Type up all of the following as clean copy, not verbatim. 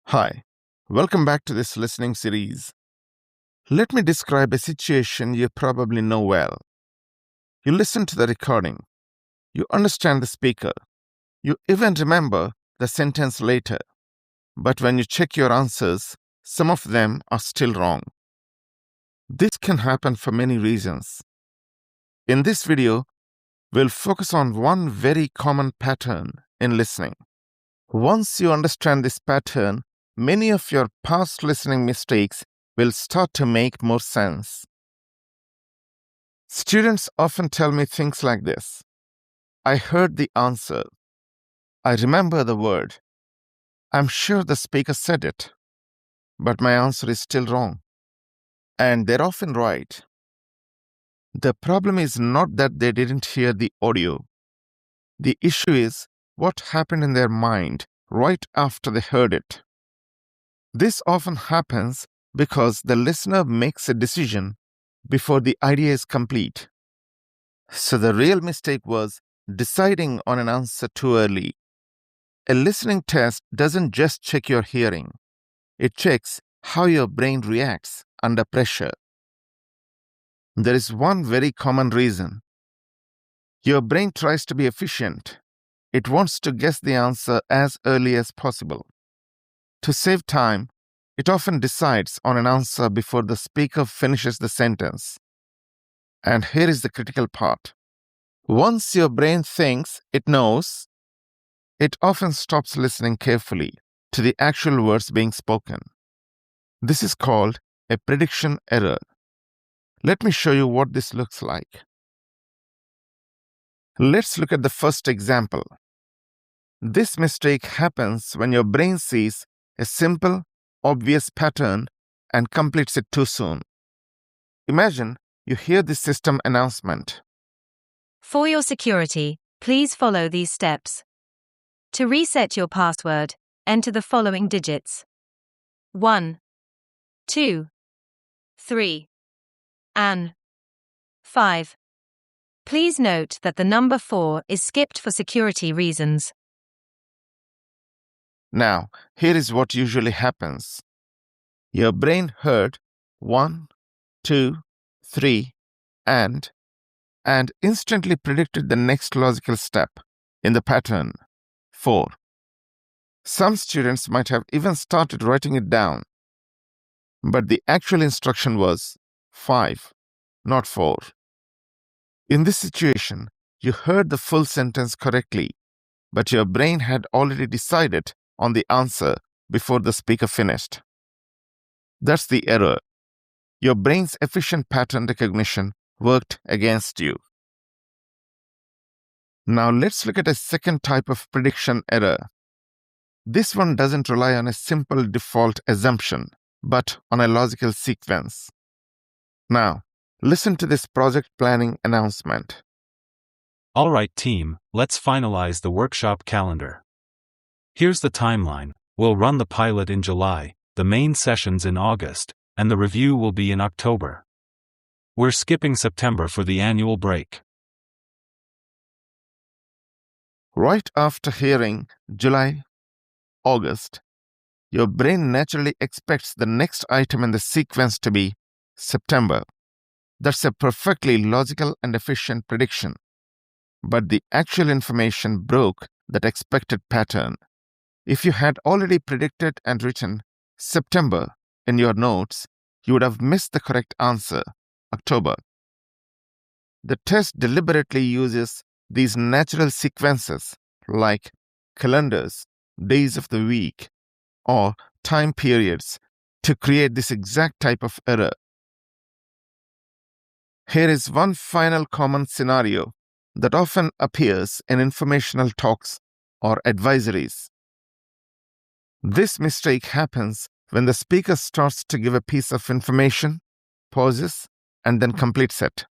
Hi, welcome back to this listening series. Let me describe a situation you probably know well. You listen to the recording, you understand the speaker, you even remember the sentence later. But when you check your answers, some of them are still wrong. This can happen for many reasons. In this video, we'll focus on one very common pattern in listening. Once you understand this pattern, many of your past listening mistakes will start to make more sense. Students often tell me things like this. I heard the answer. I remember the word. I'm sure the speaker said it, but my answer is still wrong. And they're often right. The problem is not that they didn't hear the audio. The issue is what happened in their mind right after they heard it. This often happens because the listener makes a decision before the idea is complete. So the real mistake was deciding on an answer too early. A listening test doesn't just check your hearing. It checks how your brain reacts under pressure. There is one very common reason. Your brain tries to be efficient. It wants to guess the answer as early as possible. To save time, it often decides on an answer before the speaker finishes the sentence. And here is the critical part. Once your brain thinks it knows, it often stops listening carefully to the actual words being spoken. This is called a prediction error. Let me show you what this looks like. Let's look at the first example. This mistake happens when your brain sees a simple, obvious pattern and completes it too soon. Imagine you hear the system announcement. For your security, please follow these steps. To reset your password, enter the following digits: 1, 2, 3, and 5. Please note that the number 4 is skipped for security reasons. Now, here is what usually happens. Your brain heard 1, 2, 3, and instantly predicted the next logical step in the pattern, 4. Some students might have even started writing it down, but the actual instruction was 5, not 4. In this situation, you heard the full sentence correctly, but your brain had already decided on the answer before the speaker finished. That's the error. Your brain's efficient pattern recognition worked against you. Now let's look at a second type of prediction error. This one doesn't rely on a simple default assumption, but on a logical sequence. Now, listen to this project planning announcement. All right, team, let's finalize the workshop calendar. Here's the timeline. We'll run the pilot in July, the main sessions in August, and the review will be in October. We're skipping September for the annual break. Right after hearing July, August, your brain naturally expects the next item in the sequence to be September. That's a perfectly logical and efficient prediction. But the actual information broke that expected pattern. If you had already predicted and written September in your notes, you would have missed the correct answer, October. The test deliberately uses these natural sequences like calendars, days of the week, or time periods to create this exact type of error. Here is one final common scenario that often appears in informational talks or advisories. This mistake happens when the speaker starts to give a piece of information, pauses, and then completes it.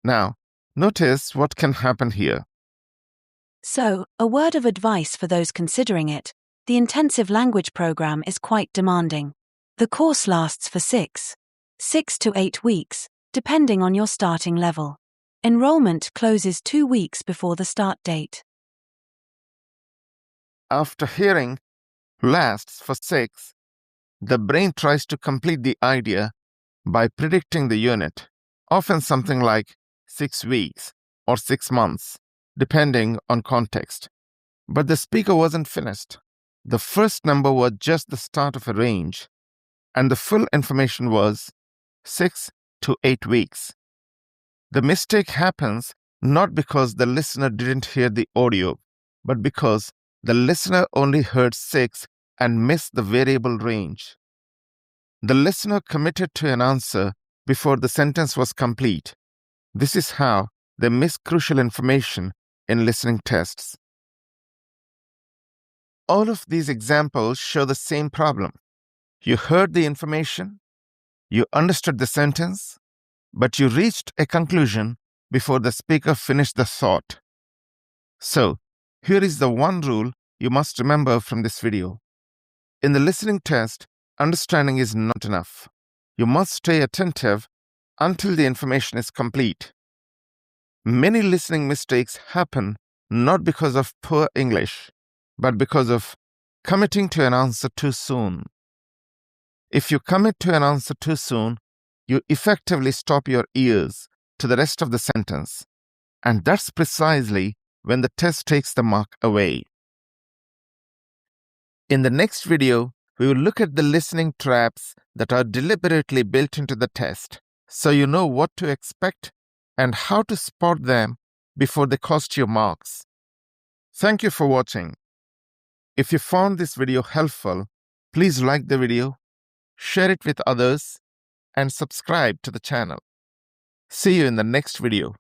Now, notice what can happen here. So, a word of advice for those considering it: the intensive language program is quite demanding. The course lasts for 6 to 8 weeks, depending on your starting level. Enrollment closes 2 weeks before the start date. After hearing lasts for 6, the brain tries to complete the idea by predicting the unit, often something like 6 weeks or 6 months, depending on context. But the speaker wasn't finished. The first number was just the start of a range, and the full information was 6 to 8 weeks. The mistake happens not because the listener didn't hear the audio, but because the listener only heard 6 and missed the variable range. The listener committed to an answer before the sentence was complete. This is how they miss crucial information in listening tests. All of these examples show the same problem. You heard the information, you understood the sentence, but you reached a conclusion before the speaker finished the thought. So, here is the one rule you must remember from this video. In the listening test, understanding is not enough. You must stay attentive until the information is complete. Many listening mistakes happen not because of poor English, but because of committing to an answer too soon. If you commit to an answer too soon, you effectively stop your ears to the rest of the sentence, and that's precisely when the test takes the mark away. In the next video, we will look at the listening traps that are deliberately built into the test, so you know what to expect and how to spot them before they cost you marks. Thank you for watching. If you found this video helpful, please like the video, share it with others, and subscribe to the channel. See you in the next video.